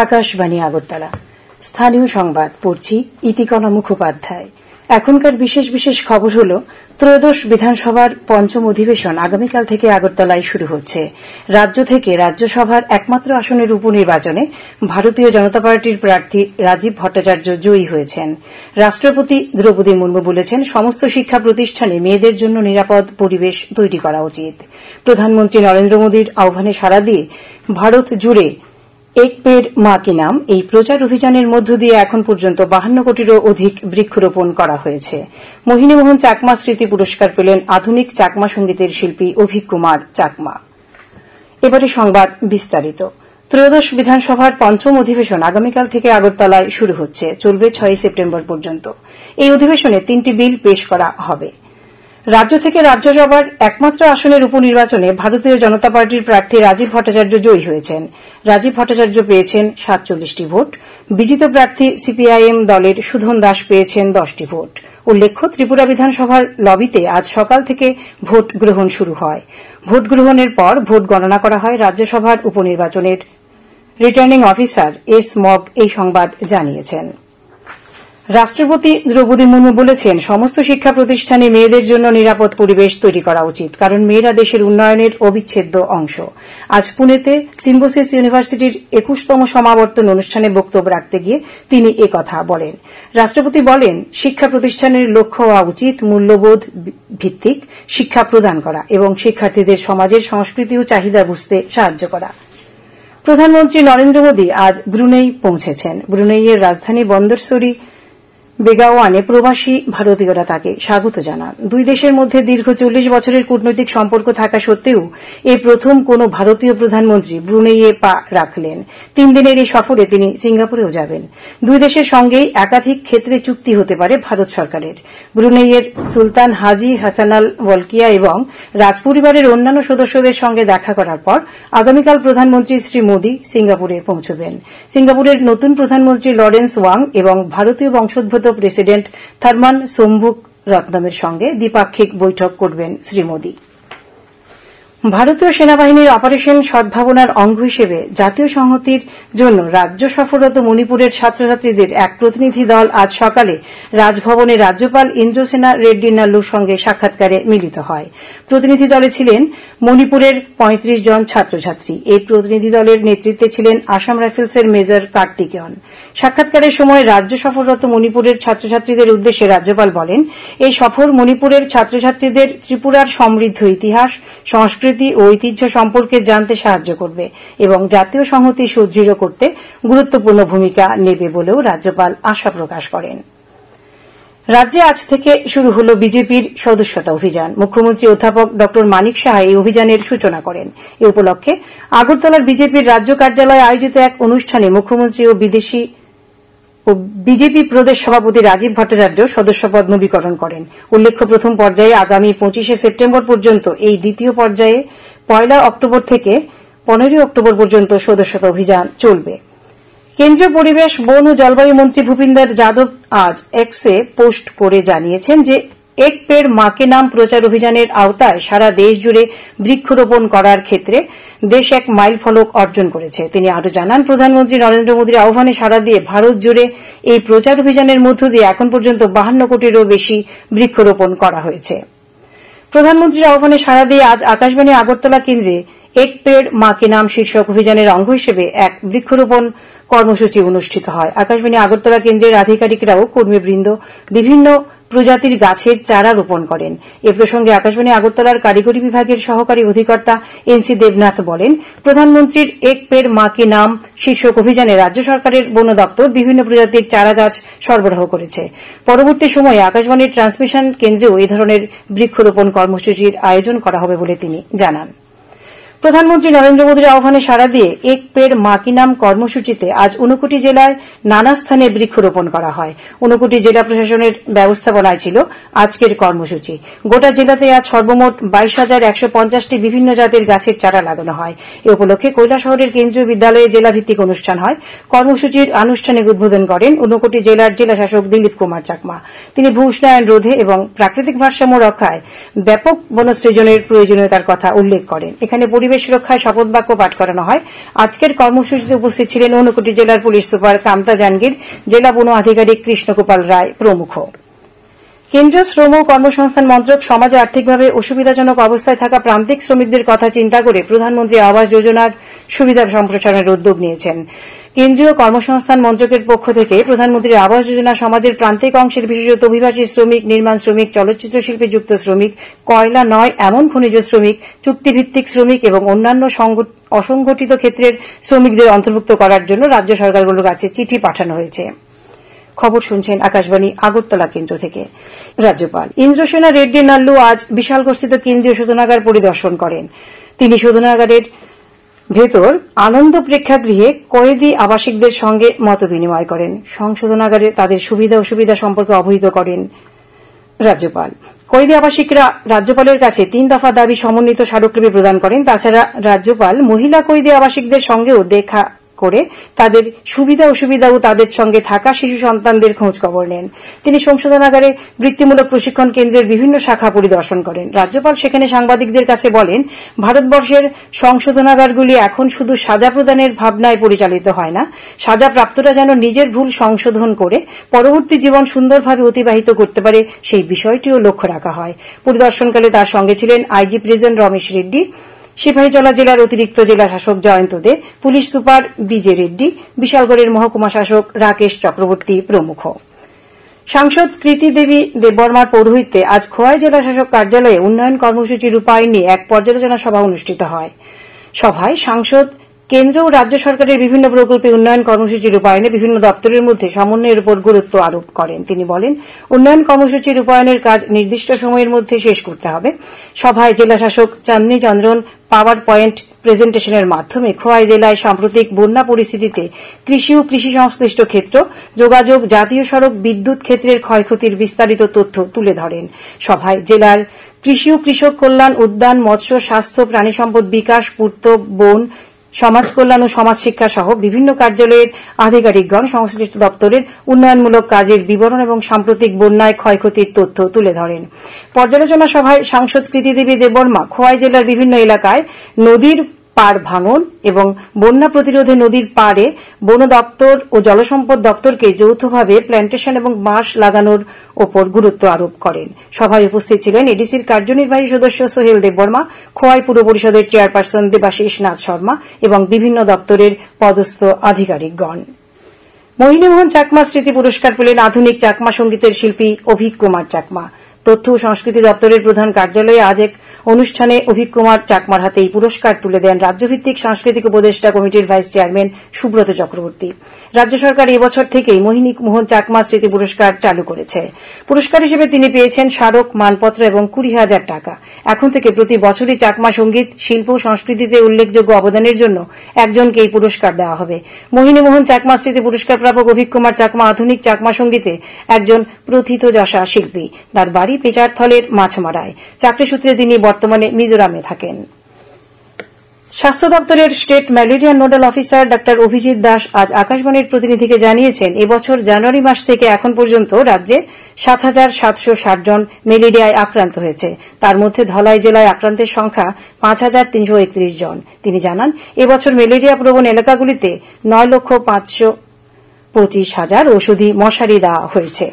আকাশবাণী আগরতলা। স্থানীয় সংবাদ পড়ছি ইতিকণা মুখোপাধ্যায়। এখনকার বিশেষ বিশেষ খবর হল, ত্রয়োদশ বিধানসভার পঞ্চম অধিবেশন আগামীকাল থেকে আগরতলায় শুরু হচ্ছে। রাজ্য থেকে রাজ্যসভার একমাত্র আসনের উপনির্বাচনে ভারতীয় জনতা পার্টির প্রার্থী রাজীব ভট্টাচার্য জয়ী হয়েছেন। রাষ্ট্রপতি দ্রৌপদী মুর্মু বলেছেন, সমস্ত শিক্ষা প্রতিষ্ঠানে মেয়েদের জন্য নিরাপদ পরিবেশ তৈরি করা উচিত। প্রধানমন্ত্রী নরেন্দ্র মোদীর আহ্বানে সাড়া দিয়ে ভারত জুড়ে এক পেড় মা কি নাম এই প্রচার অভিযানের মধ্য দিয়ে এখন পর্যন্ত 52 কোটিরও অধিক বৃক্ষরোপণ করা হয়েছে। মোহিনীমোহন চাকমা স্মৃতি পুরস্কার পেলেন আধুনিক চাকমা সঙ্গীতের শিল্পী অভিক কুমার চাকমা। এবারে সংবাদ বিস্তারিত। ত্রয়োদশ বিধানসভার পঞ্চম অধিবেশন আগামীকাল থেকে আগরতলায় শুরু হচ্ছে, চলবে 6 সেপ্টেম্বর পর্যন্ত। এই অধিবেশনে 3টি বিল পেশ করা হবে। রাজ্য থেকে রাজ্যসভার একমাত্র আসনের উপনির্বাচনে ভারতীয় জনতা পার্টির প্রার্থী রাজীব ভট্টাচার্য জয়ী হয়েছেন। রাজীব ভট্টাচার্য পেয়েছেন 47টি ভোট। বিজিত প্রার্থী সিপিআইএম দলের সুধন দাস পেয়েছেন 10টি ভোট। উল্লেখ্য, ত্রিপুরা বিধানসভার লবিতে আজ সকাল থেকে ভোট গ্রহণ শুরু হয়। ভোট গ্রহণের পর ভোট গণনা করা হয়। রাজ্যসভার উপনির্বাচনের রিটার্নিং অফিসার এস মগ এই সংবাদ জানিয়েছেন। রাষ্ট্রপতি দ্রৌপদী মুর্মু বলেছেন, সমস্ত শিক্ষা প্রতিষ্ঠানে মেয়েদের জন্য নিরাপদ পরিবেশ তৈরি করা উচিত, কারণ মেয়েরা দেশের উন্নয়নের অবিচ্ছেদ্য অংশ। আজ পুনেতে সিম্বোসিস ইউনিভার্সিটির 21তম সমাবর্তন অনুষ্ঠানে বক্তব্য রাখতে গিয়ে তিনি একথা বলেন। রাষ্ট্রপতি বলেন, শিক্ষা প্রতিষ্ঠানের লক্ষ্য হওয়া উচিত মূল্যবোধ ভিত্তিক শিক্ষা প্রদান করা এবং শিক্ষার্থীদের সমাজের সংস্কৃতি ও চাহিদা বুঝতে সাহায্য করা। প্রধানমন্ত্রী নরেন্দ্র মোদী আজ ব্রুনেই পৌঁছেছেন। ব্রুনেইয়ের রাজধানী বন্দরসরি বেগাওয়ানে প্রবাসী ভারতীয়রা তাকে স্বাগত জানান। দুই দেশের মধ্যে দীর্ঘ 40 বছরের কূটনৈতিক সম্পর্ক থাকা সত্ত্বেও এই প্রথম কোন ভারতীয় প্রধানমন্ত্রী ব্রুনেইয়ে পা রাখলেন। 3 দিনের এই সফরে তিনি সিঙ্গাপুরেও যাবেন। দুই দেশের সঙ্গেই একাধিক ক্ষেত্রে চুক্তি হতে পারে ভারত সরকারের। ব্রুনেইয়ের সুলতান হাজি হাসানাল ওয়ালকিয়া এবং রাজপরিবারের অন্যান্য সদস্যদের সঙ্গে দেখা করার পর আগামীকাল প্রধানমন্ত্রী শ্রী মোদী সিঙ্গাপুরে পৌঁছবেন। সিঙ্গাপুরের নতুন প্রধানমন্ত্রী লরেন্স ওয়াং এবং ভারতীয় বংশোদ্ভূত প্রেসিডেন্ট থারমান সোমভুক রত্নমের সঙ্গে দ্বিপাক্ষিক বৈঠক করবেন শ্রী মোদী। ভারতীয় সেনাবাহিনীর অপারেশন সদ্ভাবনার অঙ্গ হিসেবে জাতীয় সংহতির জন্য রাজ্য সফররত মণিপুরের ছাত্রছাত্রীদের এক প্রতিনিধি দল আজ সকালে রাজভবনে রাজ্যপাল ইন্দ্রসেনা রেড্ডি নাল্লুর সঙ্গে সাক্ষাৎকারে মিলিত হয়। প্রতিনিধি দলে ছিলেন মণিপুরের 35 জন ছাত্রছাত্রী। এই প্রতিনিধি দলের নেতৃত্বে ছিলেন আসাম রাইফেলসের মেজর কার্তিকেয়ন। সাক্ষাৎকারের সময় রাজ্য সফররত মণিপুরের ছাত্রছাত্রীদের উদ্দেশ্যে রাজ্যপাল বলেন, এই সফর মণিপুরের ছাত্রছাত্রীদের ত্রিপুরার সমৃদ্ধ ইতিহাস, সংস্কৃতি ও ঐতিহ্য সম্পর্কে জানতে সাহায্য করবে এবং জাতীয় সংহতি সুদৃঢ় করতে গুরুত্বপূর্ণ ভূমিকা নেবে বলেও রাজ্যপাল আশা প্রকাশ করেন। রাজ্যে আজ থেকে শুরু হল বিজেপির সদস্যতা অভিযান। মুখ্যমন্ত্রী অধ্যাপক ড মানিক সাহা এই অভিযানের সূচনা করেন। এ উপলক্ষে আগরতলার বিজেপির রাজ্য কার্যালয়ে আয়োজিত এক অনুষ্ঠানে মুখ্যমন্ত্রী ও বিজেপি প্রদেশ সভাপতি রাজীব ভট্টাচার্য সদস্যপদ নবীকরণ করেন। উল্লেখ্য, প্রথম পর্যায়ে আগামী 25 সেপ্টেম্বর পর্যন্ত, এই দ্বিতীয় পর্যায়ে 1 অক্টোবর থেকে 15 অক্টোবর পর্যন্ত সদস্যতা অভিযান চলবে। কেন্দ্রীয় পরিবেশ, বন ও জলবায়ু মন্ত্রী ভূপিন্দর যাদব আজ এক্সে পোস্ট করে জানিয়েছেন যে এক পেড় মা কে নাম প্রচার অভিযানের আওতায় সারা দেশ জুড়ে বৃক্ষরোপণ করার ক্ষেত্রে দেশ এক মাইল ফলক অর্জন করেছে। তিনি আরও জানান, প্রধানমন্ত্রী নরেন্দ্র মোদীর আহ্বানে সাড়া দিয়ে ভারত জুড়ে এই প্রচার অভিযানের মধ্য দিয়ে এখন পর্যন্ত 52 কোটিরও বেশি বৃক্ষরোপণ করা হয়েছে। প্রধানমন্ত্রীর আহ্বানে সাড়া দিয়ে আজ আকাশবাণী আগরতলা কেন্দ্রে এক পেড় মা কে নাম শীর্ষক অভিযানের অঙ্গ হিসেবে এক বৃক্ষরোপণ কর্মসূচি অনুষ্ঠিত হয়। আকাশবাণী আগরতলা কেন্দ্রের আধিকারিকরাও কর্মীবৃন্দ বিভিন্ন প্রজাতির গাছের চারা রোপণ করেন। এ প্রসঙ্গে আকাশবাণী আগরতলার কারিগরি বিভাগের সহকারী অধিকর্তা এনসি দেবনাথ বলেন, প্রধানমন্ত্রীর এক পেড় মা কি নাম শীর্ষক অভিযানে রাজ্য সরকারের বন দপ্তর বিভিন্ন প্রজাতির চারা গাছ সরবরাহ করেছে। পরবর্তী সময়ে আকাশবাণীর ট্রান্সমিশন কেন্দ্রেও এ ধরনের বৃক্ষরোপণ কর্মসূচির আয়োজন করা হবে বলে তিনি জানান। প্রধানমন্ত্রী নরেন্দ্র মোদীর আহ্বানে সাড়া দিয়ে এক পেড় মা কি নাম কর্মসূচিতে আজ 59 জেলায় নানা স্থানে বৃক্ষরোপণ করা হয়। 59 জেলা প্রশাসনের ব্যবস্থাপনায় ছিল আজকের কর্মসূচি। গোটা জেলাতে আজ সর্বমোট 22,150টি বিভিন্ন জাতের গাছের চারা লাগানো হয়। এ উপলক্ষে কৈলাসহরের কেন্দ্রীয় বিদ্যালয়ে জেলাভিত্তিক অনুষ্ঠান হয়। কর্মসূচির আনুষ্ঠানিক উদ্বোধন করেন 59 জেলার জেলাশাসক দিলীপ কুমার চাকমা। তিনি ভূ উষ্ণায়ন রোধে এবং প্রাকৃতিক ভারসাম্য রক্ষায় ব্যাপক বনসৃজনের প্রয়োজনীয়তার কথা উল্লেখ করেন। এখানে পরিবেশ রক্ষায় শপথ বাক্য পাঠ করানো হয়। আজকের কর্মসূচিতে উপস্থিত ছিলেন ঊনকোটি জেলার পুলিশ সুপার কামতা জাহাঙ্গীর, জেলা বন আধিকারিক কৃষ্ণগোপাল রায় প্রমুখ। কেন্দ্রীয় শ্রম ও কর্মসংস্থান মন্ত্রক সমাজে আর্থিকভাবে অসুবিধাজনক অবস্থায় থাকা প্রান্তিক শ্রমিকদের কথা চিন্তা করে প্রধানমন্ত্রী আবাস যোজনার সুবিধা সম্প্রসারণের উদ্যোগ নিয়েছেন। কেন্দ্রীয় কর্মসংস্থান মন্ত্রকের পক্ষ থেকে প্রধানমন্ত্রীর আবাস যোজনা সমাজের প্রান্তিক অংশের বিশেষত অভিবাসী শ্রমিক, নির্মাণ শ্রমিক, চলচ্চিত্র শিল্পে যুক্ত শ্রমিক, কয়লা নয় এমন খনিজ শ্রমিক, চুক্তিভিত্তিক শ্রমিক এবং অন্যান্য অসংগঠিত ক্ষেত্রের শ্রমিকদের অন্তর্ভুক্ত করার জন্য রাজ্য সরকারগুলোর কাছে চিঠি পাঠানো হয়েছে। খবর শুনছেন আকাশবাণী আগরতলা কেন্দ্র থেকে। রাজ্যপাল ইন্দ্রসেনা রেড্ডি নাল্লু আজ বিশালগড়স্থিত কেন্দ্রীয় শোধনাগার পরিদর্শন করেন। তিনি শোধনাগারের ভেতর আনন্দ প্রেক্ষাগৃহে কয়েদি আবাসিকদের সঙ্গে মতবিনিময় করেন। সংশোধনাগারে তাদের সুবিধা অসুবিধা সম্পর্কে অবহিত করেন রাজ্যপাল। কয়েদি আবাসিকরা রাজ্যপালের কাছে 3 দফা দাবি সমন্বিত স্মারকলিপি প্রদান করেন। তাছাড়া রাজ্যপাল মহিলা কয়েদি আবাসিকদের সঙ্গেও দেখা করে তাদের সুবিধা অসুবিধা ও তাদের সঙ্গে থাকা শিশু সন্তানদের খোঁজ খবর নেন। তিনি সংশোধনাগারে বৃত্তিমূলক প্রশিক্ষণ কেন্দ্রের বিভিন্ন শাখা পরিদর্শন করেন। রাজ্যপাল সেখানে সাংবাদিকদের কাছে বলেন, ভারতবর্ষের সংশোধনাগারগুলি এখন শুধু সাজা প্রদানের ভাবনায় পরিচালিত হয় না, সাজাপ্রাপ্তরা যেন নিজের ভুল সংশোধন করে পরবর্তী জীবন সুন্দরভাবে অতিবাহিত করতে পারে সেই বিষয়টিও লক্ষ্য রাখা হয়। পরিদর্শনকালে তার সঙ্গে ছিলেন আইজি প্রিজন রমেশ রেড্ডি, সিপাহীজলা জেলার অতিরিক্ত জেলা শাসক জয়ন্ত দে, পুলিশ সুপার বিজে রেড্ডি, বিশালগড়ের মহকুমা শাসক রাকেশ চক্রবর্তী প্রমুখ। সাংসদ কৃতি দেবী দেববর্মার পৌরোহিত্যে আজ খোয়াই জেলা শাসক কার্যালয়ে উন্নয়ন কর্মসূচি রূপায়ণ নিয়ে এক পর্যালোচনা সভা অনুষ্ঠিত হয়। সভায় সাংসদ কেন্দ্র ও রাজ্য সরকারের বিভিন্ন প্রকল্পে উন্নয়ন কর্মসূচি রূপায়ণে বিভিন্ন দপ্তরের মধ্যে সমন্বয়ের উপর গুরুত্ব আরোপ করেন। তিনি বলেন, উন্নয়ন কর্মসূচি রূপায়ণের কাজ নির্দিষ্ট সময়ের মধ্যে শেষ করতে হবে। সভায় জেলা শাসক চাঁদনী চন্দ্রন পাওয়ার পয়েন্ট প্রেজেন্টেশনের মাধ্যমে খোয়াই জেলায় সাম্প্রতিক বন্যা পরিস্থিতিতে কৃষি ও কৃষি সংশ্লিষ্ট ক্ষেত্র, যোগাযোগ, জাতীয় সড়ক, বিদ্যুৎ ক্ষেত্রের ক্ষয়ক্ষতির বিস্তারিত তথ্য তুলে ধরেন। সভায় জেলার কৃষি ও কৃষক কল্যাণ, উদ্যান, মৎস্য, স্বাস্থ্য, প্রাণী সম্পদ বিকাশ, পূর্ত, বন, সমাজ কল্যাণ ও সমাজ শিক্ষা সহ বিভিন্ন কার্যালয়ের আধিকারিকগণ সংশ্লিষ্ট দপ্তরের উন্নয়নমূলক কাজের বিবরণ এবং সাম্প্রতিক বন্যায় ক্ষয়ক্ষতির তথ্য তুলে ধরেন। পর্যালোচনা সভায় সাংসদ কৃতি দেবী দেববর্মা খোয়াই জেলার বিভিন্ন এলাকায় নদীর পাড় ভাঙন এবং বন্যা প্রতিরোধে নদীর পাড়ে বন দপ্তর ও জলসম্পদ দপ্তরকে যৌথভাবে প্ল্যান্টেশন এবং বাঁশ লাগানোর ওপর গুরুত্ব আরোপ করেন। সভায় উপস্থিত ছিলেন এডিসির কার্যনির্বাহী সদস্য সোহেল দেববর্মা, খোয়াই পুর পরিষদের চেয়ারপারসন দেবাশিস নাথ শর্মা এবং বিভিন্ন দপ্তরের পদস্থ আধিকারিকগণ। মোহিনীমোহন চাকমা স্মৃতি পুরস্কার পেলেন আধুনিক চাকমা সঙ্গীতের শিল্পী অভিক কুমার চাকমা। তথ্য ও সংস্কৃতি দপ্তরের প্রধান কার্যালয়ে আজ এক অনুষ্ঠানে অভিক কুমার চাকমার হাতে এই পুরস্কার তুলে দেন রাজ্যভিত্তিক সাংস্কৃতিক উপদেষ্টা কমিটির ভাইস চেয়ারম্যান সুব্রত চক্রবর্তী। রাজ্য সরকার এবছর থেকেই মোহিনীমোহন চাকমা স্মৃতি পুরস্কার চালু করেছে। পুরস্কার হিসেবে তিনি পেয়েছেন স্মারক, মানপত্র এবং 20,000 টাকা। এখন থেকে প্রতি বছরই চাকমা সঙ্গীত, শিল্প ও সংস্কৃতিতে উল্লেখযোগ্য অবদানের জন্য একজনকে এই পুরস্কার দেওয়া হবে। মোহিনীমোহন চাকমা স্মৃতি পুরস্কার প্রাপক অভিক কুমার চাকমা আধুনিক চাকমা সঙ্গীতে একজন প্রথিতযশা শিল্পী। তার বাড়ি পেচারথলের মাছমারায়। চাকরি সূত্রে তিনি বর্তমানে মিজোরামে থাকেন। স্বাস্থ্য দপ্তরের স্টেট ম্যালেরিয়া নোডাল অফিসার ডা অভিজিৎ দাস আজ আকাশবাণীর প্রতিনিধিকে জানিয়েছেন, এবছর জানুয়ারি মাস থেকে এখন পর্যন্ত রাজ্যে 7,760 জন ম্যালেরিয়ায় আক্রান্ত হয়েছে। তার মধ্যে ধলাই জেলায় আক্রান্তের সংখ্যা 5,331 জন। তিনি জানান, এবছর ম্যালেরিয়া প্রবণ এলাকাগুলিতে 9,525,000 ওষুধি মশারি দেওয়া হয়েছে।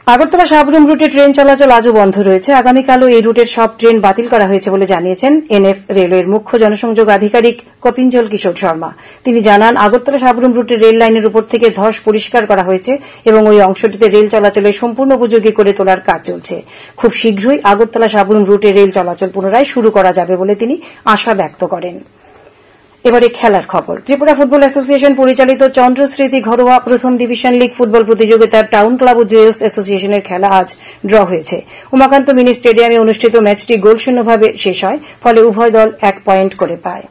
আগরতলা সাবরুম রুটে ট্রেন চলাচল আজও বন্ধ রয়েছে। আগামীকালও এই রুটের সব ট্রেন বাতিল করা হয়েছে বলে জানিয়েছেন এনএফ রেলওয়ের মুখ্য জনসংযোগ আধিকারিক কপিঞ্জল কিশোর শর্মা। তিনি জানান, আগরতলা সাবরুম রুটের রেল লাইনের উপর থেকে ধস পরিষ্কার করা হয়েছে এবং ওই অংশটিতে রেল চলাচলের সম্পূর্ণ উপযোগী করে তোলার কাজ চলছে। খুব শীঘ্রই আগরতলা সাবরুম রুটে রেল চলাচল পুনরায় শুরু করা যাবে বলে তিনি আশা ব্যক্ত করেন। এবারে খেলার খবর। ত্রিপুরা ফুটবল অ্যাসোসিয়েশন পরিচালিত চন্দ্রস্মৃতি ঘরোয়া প্রথম ডিভিশন লীগ ফুটবল প্রতিযোগিতার টাউন ক্লাব ও জুয়েলস অ্যাসোসিয়েশনের খেলা আজ ড্র হয়েছে। উমাকান্ত মিনি স্টেডিয়ামে অনুষ্ঠিত ম্যাচটি গোলশূন্যভাবে শেষ হয়, ফলে উভয় দল 1 পয়েন্ট করে পায়।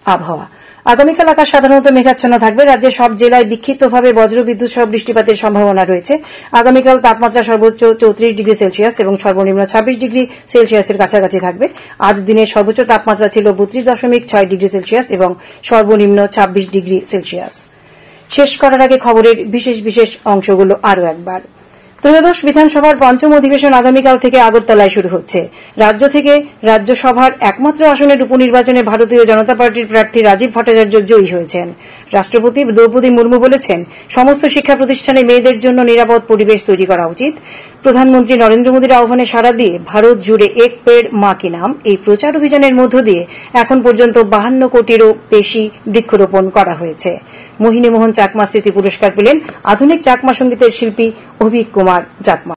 আবহাওয়া। আগামীকাল আকাশ সাধারণত মেঘাচ্ছন্ন থাকবে। রাজ্যের সব জেলায় বিক্ষিপ্তভাবে বজ্রবিদ্যুৎ সহ বৃষ্টিপাতের সম্ভাবনা রয়েছে। আগামীকাল তাপমাত্রা সর্বোচ্চ 34 ডিগ্রি সেলসিয়াস এবং সর্বনিম্ন 26 ডিগ্রি সেলসিয়াসের কাছাকাছি থাকবে। আজ দিনের সর্বোচ্চ তাপমাত্রা ছিল 32.6 ডিগ্রি সেলসিয়াস এবং সর্বনিম্ন 26 ডিগ্রি সেলসিয়াস। শেষ করার আগে খবরের বিশেষ বিশেষ অংশগুলো আরও একবার। ত্রয়োদশ বিধানসভার পঞ্চম অধিবেশন আগামীকাল থেকে আগরতলায় শুরু হচ্ছে। রাজ্য থেকে রাজ্যসভার একমাত্র আসনের উপনির্বাচনে ভারতীয় জনতা পার্টির প্রার্থী রাজীব ভট্টাচার্য জয়ী হয়েছেন। রাষ্ট্রপতি দ্রৌপদী মুর্মু বলেছেন, সমস্ত শিক্ষা প্রতিষ্ঠানে মেয়েদের জন্য নিরাপদ পরিবেশ তৈরি করা উচিত। প্রধানমন্ত্রী নরেন্দ্র মোদীর আহ্বানে সাড়া দিয়ে ভারত জুড়ে এক পেড় মা কি নাম এই প্রচার অভিযানের মধ্য দিয়ে এখন পর্যন্ত 52 কোটিরও বেশি বৃক্ষরোপণ করা হয়েছে। মোহিনী মোহন চাকমা স্মৃতি পুরস্কার পেলেন আধুনিক চাকমা সঙ্গীতের শিল্পী অভিক কুমার চাকমা।